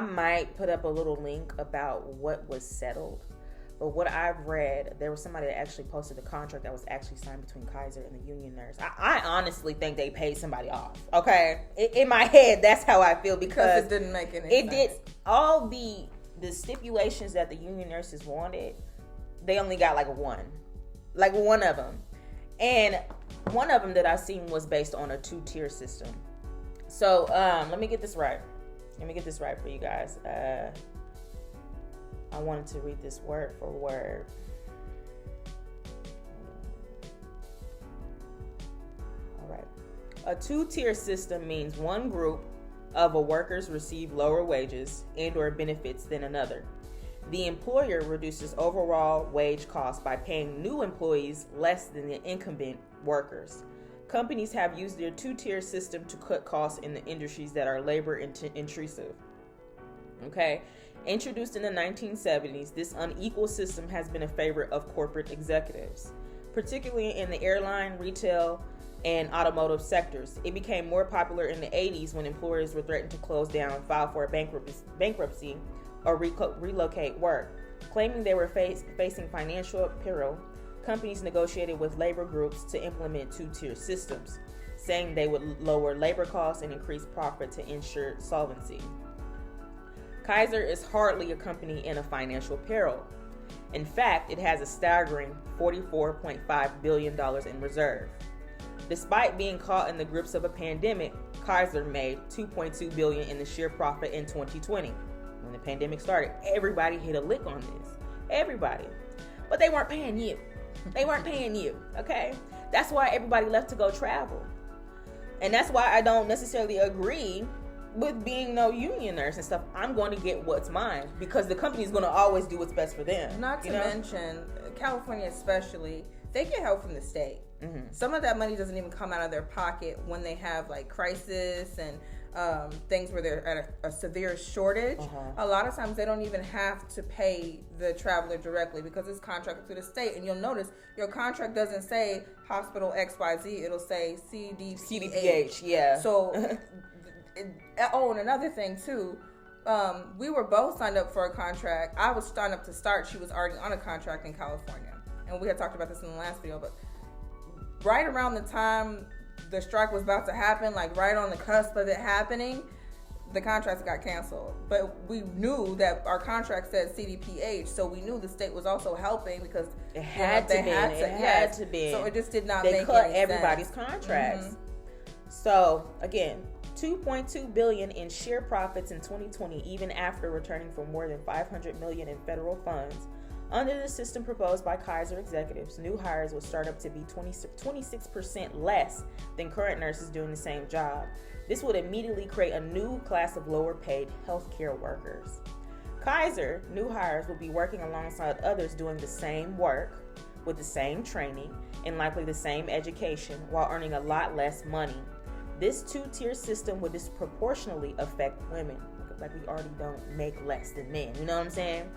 might put up a little link about what was settled. But what I've read, there was somebody that actually posted a contract that was actually signed between Kaiser and the union nurse. I honestly think they paid somebody off. Okay, in my head, that's how I feel because it didn't make any sense. It did all the stipulations that the union nurses wanted. They only got like one of them, and one of them that I seen was based on a 2-tier system. So let me get this right. For you guys. I wanted to read this word for word. All right. A 2-tier system means one group of workers receive lower wages and or benefits than another. The employer reduces overall wage costs by paying new employees less than the incumbent workers. Companies have used their 2-tier system to cut costs in the industries that are labor intensive. Okay. Introduced in the 1970s, this unequal system has been a favorite of corporate executives, particularly in the airline, retail, and automotive sectors. It became more popular in the 80s when employers were threatened to close down, file for bankruptcy, or relocate work. Claiming they were facing financial peril, companies negotiated with labor groups to implement 2-tier systems, saying they would lower labor costs and increase profit to ensure solvency. Kaiser is hardly a company in a financial peril. In fact, it has a staggering $44.5 billion in reserve. Despite being caught in the grips of a pandemic, Kaiser made $2.2 billion in the sheer profit in 2020. When the pandemic started, everybody hit a lick on this. Everybody. But they weren't paying you. Okay? That's why everybody left to go travel. And that's why I don't necessarily agree with being no union nurse and stuff. I'm going to get what's mine because the company is going to always do what's best for them. Not to mention, California especially, they get help from the state. Mm-hmm. Some of that money doesn't even come out of their pocket when they have like crisis and things where they're at a severe shortage. A lot of times they don't even have to pay the traveler directly because it's contracted through the state. And you'll notice your contract doesn't say hospital XYZ, it'll say CDPH. Yeah. So and another thing too, we were both signed up for a contract. I was signed up to start. She was already on a contract in California, and we had talked about this in the last video. But right around the time the strike was about to happen, like right on the cusp of it happening, the contracts got canceled. But we knew that our contract said CDPH, so we knew the state was also helping because it had to be. So it just did not make any sense. They cut everybody's contracts. Mm-hmm. So again, $2.2 billion in sheer profits in 2020, even after returning for more than $500 million in federal funds. Under the system proposed by Kaiser executives, new hires would start up to be 26% less than current nurses doing the same job. This would immediately create a new class of lower-paid healthcare workers. Kaiser new hires will be working alongside others doing the same work, with the same training, and likely the same education, while earning a lot less money. This 2-tier system would disproportionately affect women. Like we already don't make less than men, you know what I'm saying?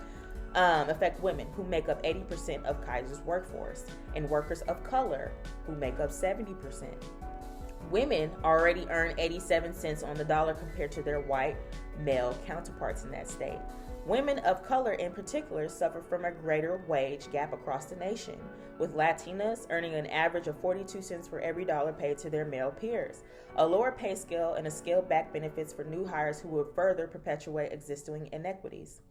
Affect women who make up 80% of Kaiser's workforce and workers of color who make up 70%. Women already earn 87 cents on the dollar compared to their white male counterparts in that state. Women of color in particular suffer from a greater wage gap across the nation, with Latinas earning an average of 42 cents for every dollar paid to their male peers. A lower pay scale and a scaled-back benefits for new hires who would further perpetuate existing inequities.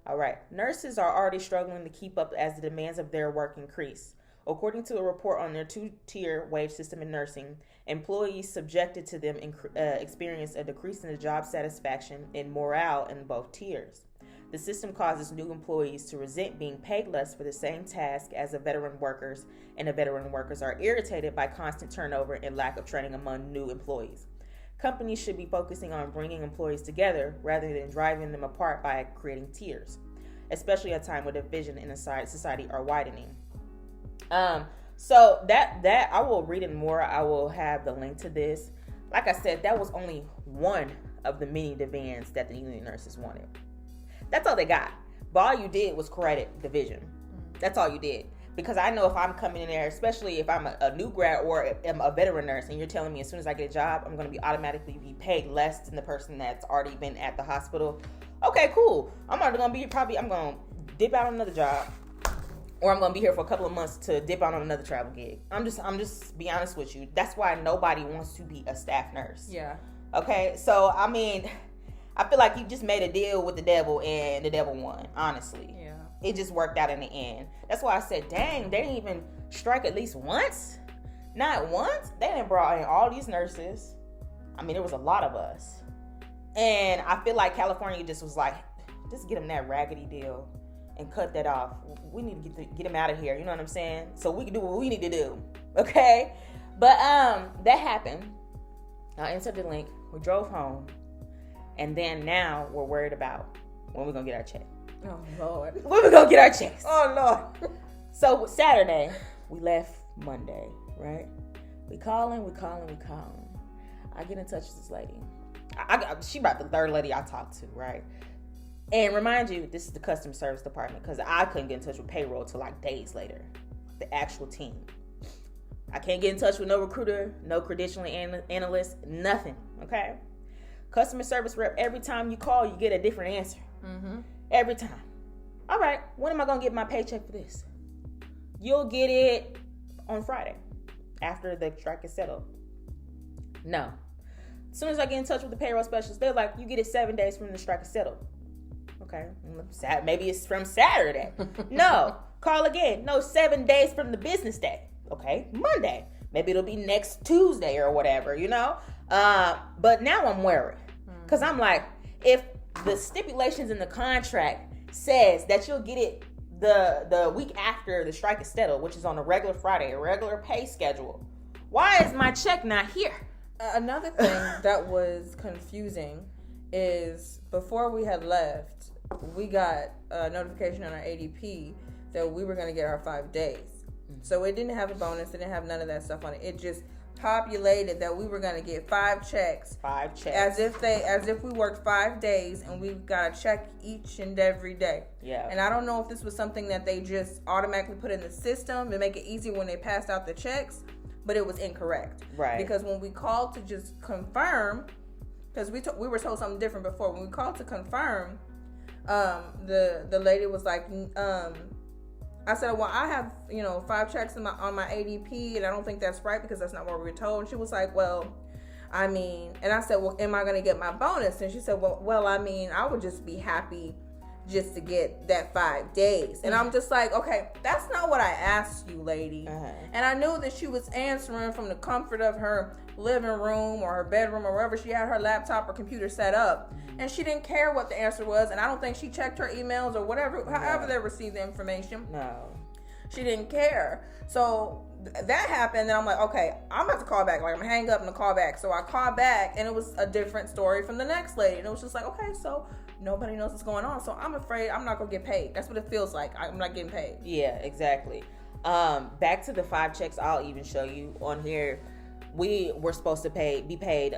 All right, nurses are already struggling to keep up as the demands of their work increase. According to a report on their 2-tier wage system in nursing, employees subjected to them experience a decrease in the job satisfaction and morale in both tiers. The system causes new employees to resent being paid less for the same task as the veteran workers, and the veteran workers are irritated by constant turnover and lack of training among new employees. Companies should be focusing on bringing employees together rather than driving them apart by creating tiers, especially at a time when division in society are widening. So that I will read it more. I will have the link to this. Like I said, that was only one of the many demands that the union nurses wanted. That's all they got. But all you did was create division. That's all you did. Because I know if I'm coming in there, especially if I'm a new grad or am a veteran nurse, and you're telling me as soon as I get a job, I'm going to be automatically be paid less than the person that's already been at the hospital Okay, cool. I'm gonna dip out on another job, or I'm gonna be here for a couple of months to dip out on another travel gig. I'm just be honest with you. That's why nobody wants to be a staff nurse. Yeah. Okay, so I mean, I feel like you just made a deal with the devil and the devil won. Honestly, yeah, it just worked out in the end. That's why I said, dang, they didn't even strike at least once. Not once. They didn't brought in all these nurses. I mean, there was a lot of us, and I feel like California just was like, just get them that raggedy deal and cut that off. We need to get them out of here. You know what I'm saying? So we can do what we need to do. Okay, but that happened. I entered the link. We drove home, and then now we're worried about when we're gonna get our check. Oh Lord, when we're gonna get our checks. Oh Lord. So Saturday, we left Monday, right? We calling. I get in touch with this lady. She about the third lady I talked to, right? And remind you, this is the customer service department because I couldn't get in touch with payroll till like days later. The actual team. I can't get in touch with no recruiter, no credentialing analyst, nothing. Okay? Customer service rep, every time you call, you get a different answer. Mm-hmm. Every time. All right, when am I going to get my paycheck for this? You'll get it on Friday after the strike is settled. No. As soon as I get in touch with the payroll specialist, they're like, you get it 7 days from the strike is settled. Okay, maybe it's from Saturday. No, call again. No, 7 days from the business day. Okay, Monday. Maybe it'll be next Tuesday or whatever, you know? But now I'm worried. Because I'm like, if the stipulations in the contract says that you'll get it the week after the strike is settled, which is on a regular Friday, a regular pay schedule, why is my check not here? Another thing that was confusing is before we had left, we got a notification on our ADP that we were going to get our 5 days. Mm-hmm. So it didn't have a bonus. It didn't have none of that stuff on it. It just populated that we were going to get 5 checks. 5 checks. As if we worked 5 days and we got a check each and every day. Yeah. And I don't know if this was something that they just automatically put in the system to make it easier when they passed out the checks, but it was incorrect. Right. Because when we called to just confirm, because we were told something different before. When we called to confirm, the lady was like, I said, well, I have 5 checks on my ADP, and I don't think that's right because that's not what we were told. And she was like, well, I mean, and I said, well, am I going to get my bonus? And she said, well, I mean, I would just be happy just to get that 5 days. And I'm just like, okay, that's not what I asked you, lady. Uh-huh. And I knew that she was answering from the comfort of her living room or her bedroom or wherever she had her laptop or computer set up. Mm-hmm. And she didn't care what the answer was. And I don't think she checked her emails or whatever, however they received the information. No. She didn't care. So that happened. And I'm like, okay, I'm about to call back. Like, I'm going to hang up and call back. So I called back, and it was a different story from the next lady. And it was just like, okay, so nobody knows what's going on. So I'm afraid I'm not going to get paid. That's what it feels like. I'm not getting paid. Yeah, exactly. Back to the 5 checks, I'll even show you on here. We were supposed to be paid,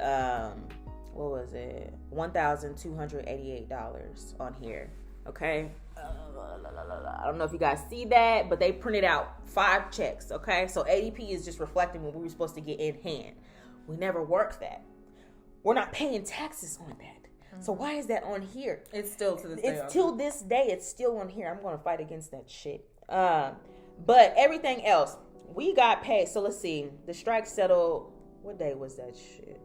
what was it? $1,288 on here. Okay. I don't know if you guys see that, but they printed out 5 checks. Okay. So ADP is just reflecting what we were supposed to get in hand. We never worked that. We're not paying taxes on that. Mm-hmm. So why is that on here? It's still to this day. It's till this day. It's still on here. I'm going to fight against that shit. But everything else, we got paid. So let's see. The strike settled. What day was that shit?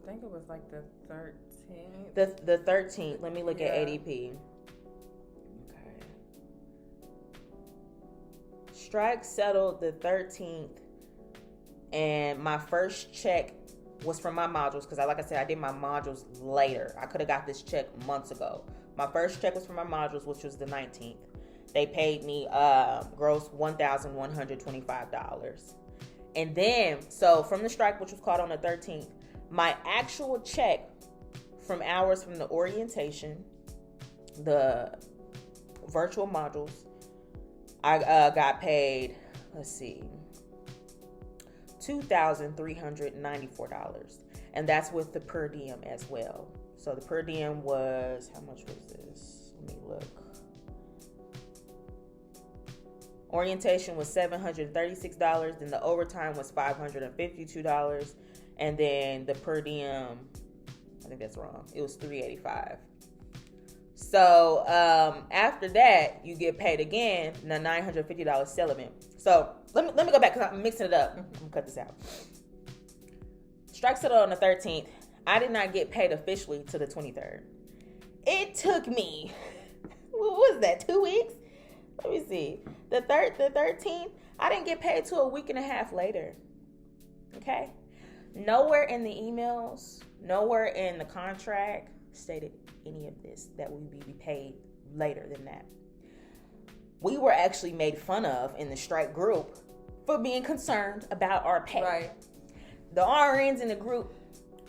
I think it was like the 13th. The 13th. Let me look at ADP. Okay. Strike settled the 13th. And my first check was from my modules. Because like I said, I did my modules later. I could have got this check months ago. My first check was from my modules, which was the 19th. They paid me gross $1,125. And then, so from the strike, which was called on the 13th, my actual check from hours from the orientation, the virtual modules, I got paid, let's see, $2,394. And that's with the per diem as well. So the per diem was, how much was this? Let me look. Orientation was $736. Then the overtime was $552. And then the per diem, I think that's wrong. It was $385. So after that, you get paid again the $950 settlement. So let me go back because I'm mixing it up. I'm gonna cut this out. Strike settled on the 13th. I did not get paid officially till the 23rd. It took me, what was that, 2 weeks? Let me see. The 13th, I didn't get paid till a week and a half later. Okay? Nowhere in the emails, nowhere in the contract stated any of this, that we would be paid later than that. We were actually made fun of in the strike group for being concerned about our pay. Right. The RNs in the group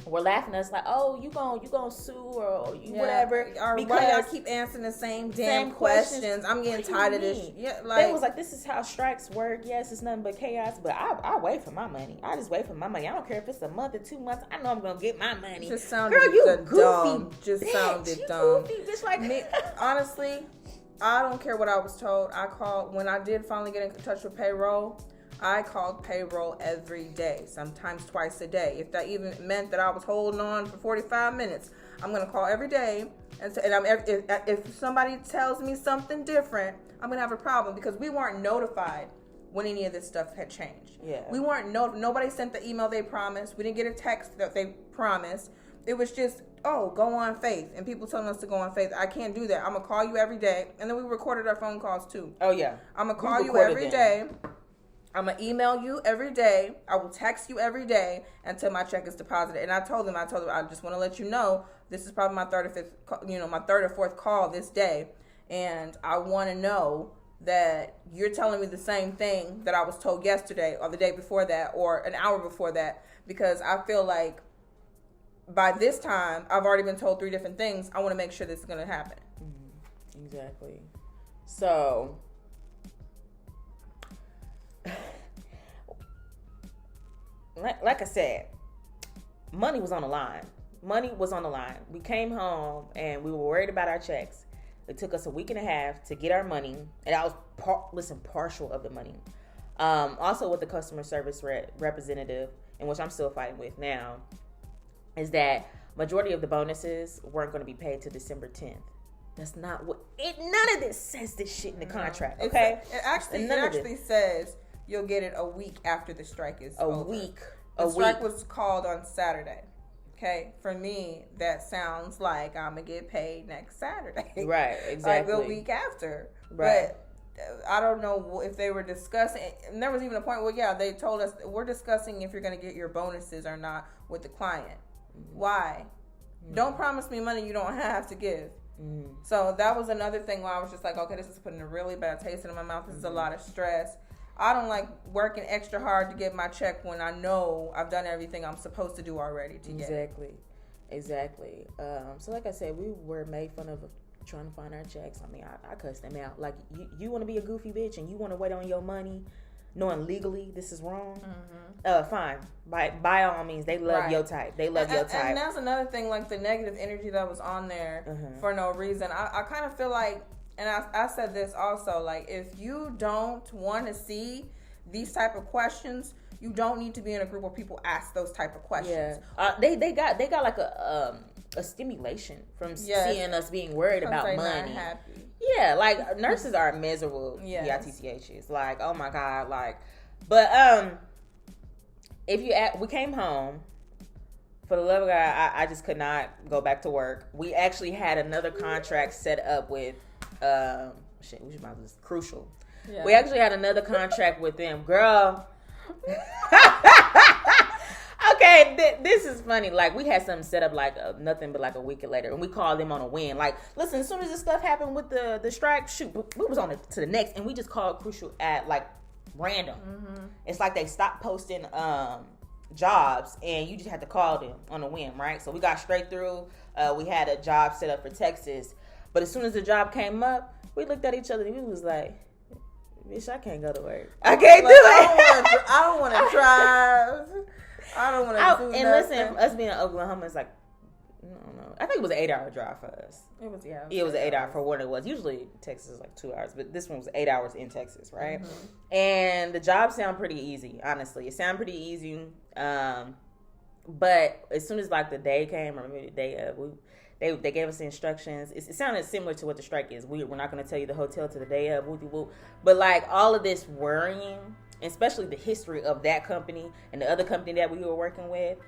were laughing at us like, "Oh, you gonna sue or whatever?" Or why y'all keep answering the same questions? I'm getting tired of this. Yeah, like, they was like, "This is how strikes work. Yes, it's nothing but chaos, but I wait for my money. I just wait for my money. I don't care if it's a month or 2 months. I know I'm gonna get my money." Just sounded goofy. Dumb. Just bitch, sounded dumb. Goofy, bitch, like me, honestly, I don't care what I was told. I called when I did finally get in touch with payroll. I called payroll every day, sometimes twice a day. If that even meant that I was holding on for 45 minutes, I'm going to call every day. If somebody tells me something different, I'm going to have a problem because we weren't notified when any of this stuff had changed. Yeah. We weren't nobody sent the email they promised. We didn't get a text that they promised. It was just, go on Faith. And people telling us to go on Faith. I can't do that. I'm going to call you every day. And then we recorded our phone calls too. Oh, yeah. I'm going to call you every day. I'm going to email you every day. I will text you every day until my check is deposited. And I told them, I just want to let you know, this is probably my third or fourth call this day. And I want to know that you're telling me the same thing that I was told yesterday or the day before that or an hour before that. Because I feel like by this time, I've already been told 3 different things. I want to make sure this is going to happen. Mm-hmm. Exactly. So... like I said, money was on the line. We came home and we were worried about our checks. It took us a week and a half to get our money, and I was partial of the money. Also, with the customer service representative, in which I'm still fighting with now, is that majority of the bonuses weren't going to be paid to December 10th. That's not what none of this says. This shit in the contract. Okay, it actually says you'll get it a week after the strike is over. The strike was called on Saturday. Okay, for me, that sounds like I'm going to get paid next Saturday. Right, exactly. Like the week after. Right. But I don't know if they were discussing, and there was even a point where, they told us, we're discussing if you're going to get your bonuses or not with the client. Mm-hmm. Why? Mm-hmm. Don't promise me money you don't have to give. Mm-hmm. So that was another thing where I was just like, okay, this is putting a really bad taste in my mouth. This is a lot of stress. I don't like working extra hard to get my check when I know I've done everything I'm supposed to do already to get it. Exactly. So like I said, we were made fun of trying to find our checks. I mean, I cussed them out. Like, you want to be a goofy bitch and you want to wait on your money knowing legally this is wrong? Mm-hmm. Fine. By all means, they love your type. They love your type. And that's another thing, like the negative energy that was on there for no reason. I kind of feel like, and I said this also, like, if you don't want to see these type of questions, you don't need to be in a group where people ask those type of questions. Yeah. They got like a stimulation from seeing us being worried about money. Not happy. Yeah, like nurses are miserable. BITCHs. Like, oh my God, like, but we came home. For the love of God, I just could not go back to work. We actually had another contract set up with. We might as Crucial. Yeah. We actually had another contract with them, girl. Okay, this is funny. Like, we had something set up like nothing but like a week later, and we called them on a whim. Like, listen, as soon as this stuff happened with the strike, shoot, we was on it to the next, and we just called Crucial at like random. Mm-hmm. It's like they stopped posting jobs, and you just had to call them on a whim, right? So we got straight through. We had a job set up for Texas. But as soon as the job came up, we looked at each other and we was like, bitch, I can't go to work. I can't do it. I don't want to drive. I don't want to do nothing. And listen, us being in Oklahoma, it's like, I don't know. I think it was an 8-hour drive for us. It was an 8 hour for what it was. Usually Texas is like 2 hours, but this one was 8 hours in Texas, right? Mm-hmm. And the job sounded pretty easy, honestly. It sounded pretty easy. But as soon as like the day came, or maybe the day of, They gave us the instructions. It sounded similar to what the strike is. We're not going to tell you the hotel to the day of, whoop. But like all of this worrying, especially the history of that company and the other company that we were working with,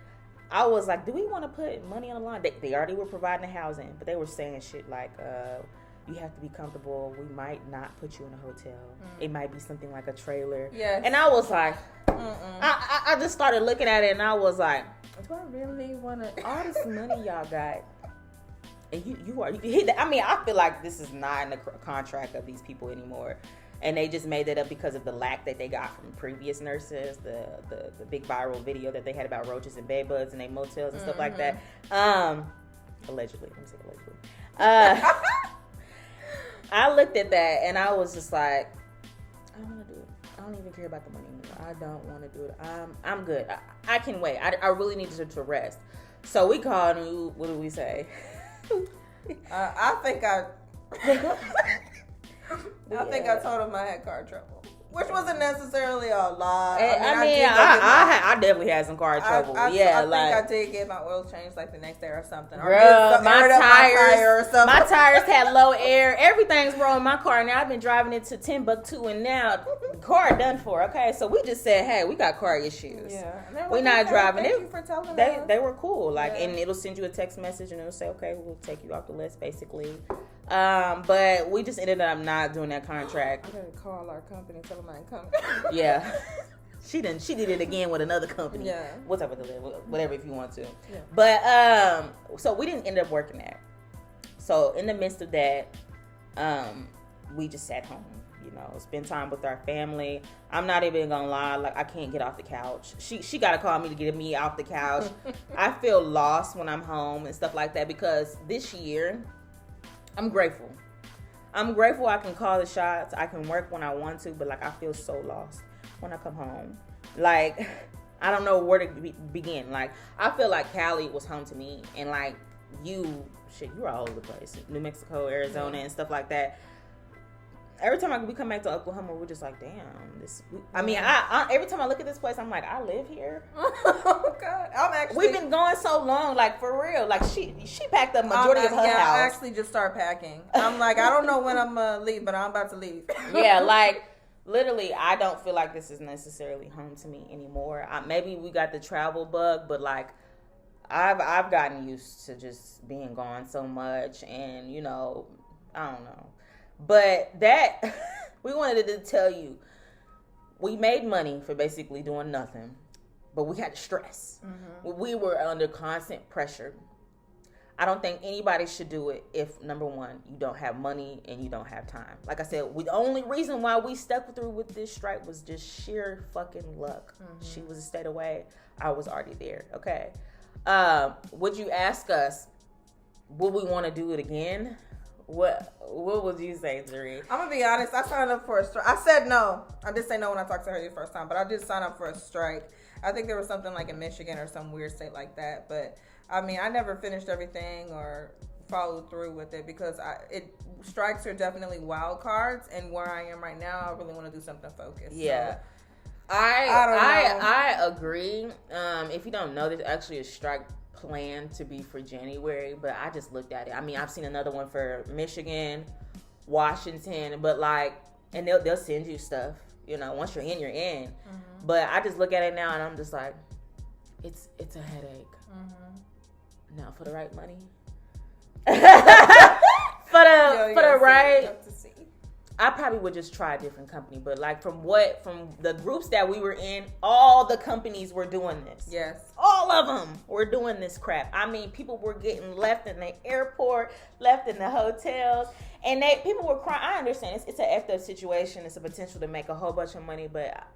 I was like, do we want to put money on the line? They already were providing the housing, but they were saying shit like, you have to be comfortable. We might not put you in a hotel. It might be something like a trailer. Yes. And I was like, I just started looking at it and I was like, do I really want to, all this money y'all got? And I feel like this is not in the contract of these people anymore. And they just made that up because of the lack that they got from previous nurses, the big viral video that they had about roaches and bed bugs in their motels and stuff like that. Allegedly. Let me say allegedly. I looked at that and I was just like, I don't want to do it. I don't even care about the money anymore. I don't want to do it. I'm good. I can wait. I really need to rest. So we called and what did we say? I think I told him I had car trouble, which wasn't necessarily a lot. I definitely had some car trouble. I think I did get my oil changed like the next day or something. Girl, my tires had low air. Everything's wrong with my car. Now I've been driving it to Timbuktu, and now the car done for. Okay, so we just said, hey, we got car issues. Yeah, we're not driving it. Thank you for telling us. They were cool. And it'll send you a text message, and it'll say, okay, we'll take you off the list, basically. But we just ended up not doing that contract. I gotta call our company and tell them I ain't coming. Yeah. She did it again with another company. Yeah. What's up with the whatever if you want to. Yeah. But so we didn't end up working that. So in the midst of that, we just sat home, spend time with our family. I'm not even gonna lie, like I can't get off the couch. She gotta call me to get me off the couch. I feel lost when I'm home and stuff like that because this year I'm grateful. I can call the shots. I can work when I want to, but I feel so lost when I come home. I don't know where to begin. I feel like Cali was home to me, and you were all over the place. New Mexico, Arizona, and stuff like that. Every time we come back to Oklahoma, we're just like, damn. Every time I look at this place, I'm like, I live here. Oh God, we've been going so long, for real. She packed the majority of her house. I actually just started packing. I'm like, I don't know when I'm gonna leave, but I'm about to leave. Yeah, literally, I don't feel like this is necessarily home to me anymore. Maybe we got the travel bug, but I've gotten used to just being gone so much, and I don't know. But that, we wanted to tell you, we made money for basically doing nothing, but we had to stress. Mm-hmm. We were under constant pressure. I don't think anybody should do it if, number one, you don't have money and you don't have time. Like I said, the only reason why we stuck through with this strike was just sheer fucking luck. Mm-hmm. She was a state away. I was already there. Okay. Would you ask us, would we want to do it again? What would you say, Zuri? I'm gonna be honest. I signed up for a strike. I said no. I did say no when I talked to her the first time, but I did sign up for a strike. I think there was something in Michigan or some weird state like that. But I never finished everything or followed through with it because strikes are definitely wild cards, and where I am right now, I really want to do something focused. Yeah. So, I agree. If you don't know, there's actually a strike plan to be for January, but I just looked at it. I've seen another one for Michigan, Washington, but and they'll send you stuff. Once you're in, you're in. Mm-hmm. But I just look at it now and I'm just like, it's a headache. Mm-hmm. Now for the right money, for the right. I probably would just try a different company, but from the groups that we were in, all the companies were doing this. Yes. All of them were doing this crap. People were getting left in the airport, left in the hotels, and people were crying. I understand it's an effed up situation. It's a potential to make a whole bunch of money, but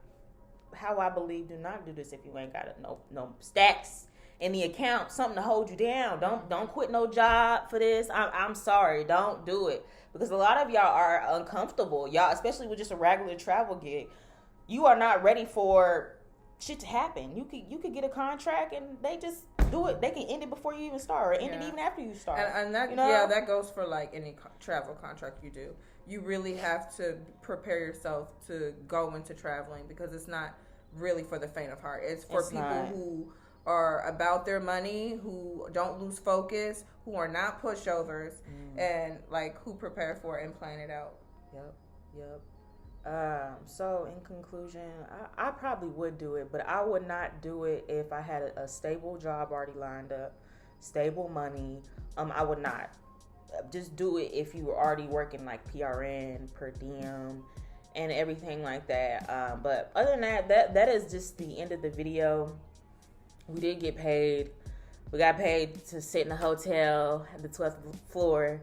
how I believe, do not do this if you ain't got no stacks in the account, something to hold you down. Don't quit no job for this. I'm sorry, don't do it. Because a lot of y'all are uncomfortable. Y'all, especially with just a regular travel gig, you are not ready for shit to happen. You could get a contract and they just do it. They can end it before you even start, or end it even after you start. And that that goes for any travel contract you do. You really have to prepare yourself to go into traveling because it's not really for the faint of heart. It's for people who are about their money, who don't lose focus, who are not pushovers, and like who prepare for it and plan it out. Yep. So in conclusion, I probably would do it, but I would not do it if I had a stable job already lined up, stable money. I would not. Just do it if you were already working like PRN, per diem, and everything like that. But other than that is just the end of the video. We did get paid. We got paid to sit in a hotel at the 12th floor,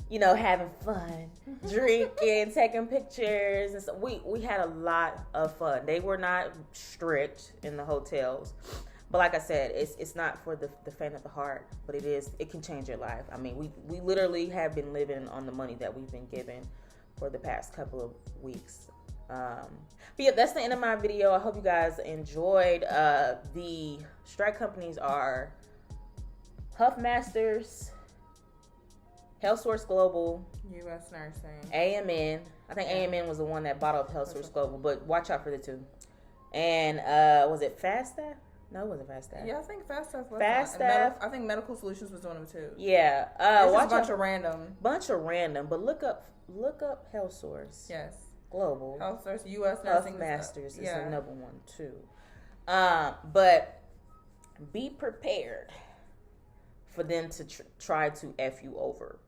you know, having fun, drinking, taking pictures, and so we had a lot of fun. They were not strict in the hotels, but like I said, it's not for the faint of the heart, but it can change your life. I mean, we literally have been living on the money that we've been given for the past couple of weeks. But yeah, that's the end of my video. I hope you guys enjoyed. The strike companies are Huffmasters, Health Source Global, U.S. Nursing, AMN. I think AMN was the one that bought up Health Source Global, but watch out for the two. And was it FastStaff? No, it wasn't FastStaff. Yeah, I think FastStaff was FastStaff. I think Medical Solutions was one of them too. Yeah. Watch a bunch of random. But look up Health Source. Yes. Global. Health Source, U.S. Nursing. Huffmasters is the number one too. But be prepared for them to try to F you over.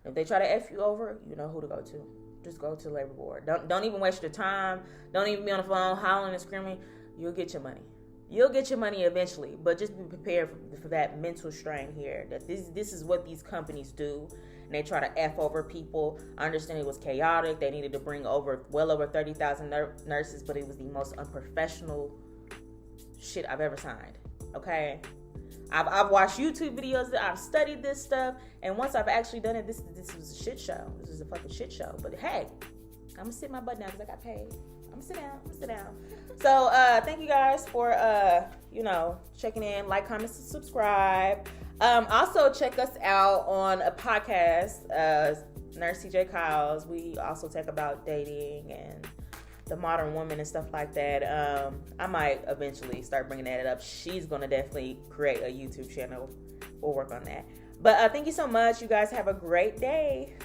If they try to F you over, you know who to go to. Just go to the labor board. Don't even waste your time. Don't even be on the phone hollering and screaming. You'll get your money. You'll get your money eventually, but just be prepared for that mental strain here. That this is what these companies do, and they try to F over people. I understand it was chaotic. They needed to bring well over 30,000 nurses, but it was the most unprofessional shit I've ever signed. Okay. I've watched YouTube videos. I've studied this stuff, and once I've actually done it, this was a shit show. This is a fucking shit show. But hey, I'm gonna sit my butt down because I got paid. I'm gonna sit down. So thank you guys for checking in. Like, comment, subscribe. Also check us out on a podcast, Nurse CJ Kyles. We also talk about dating and the modern woman and stuff like that. I might eventually start bringing that up. She's gonna definitely create a YouTube channel. We'll work on that. But thank you so much. You guys have a great day.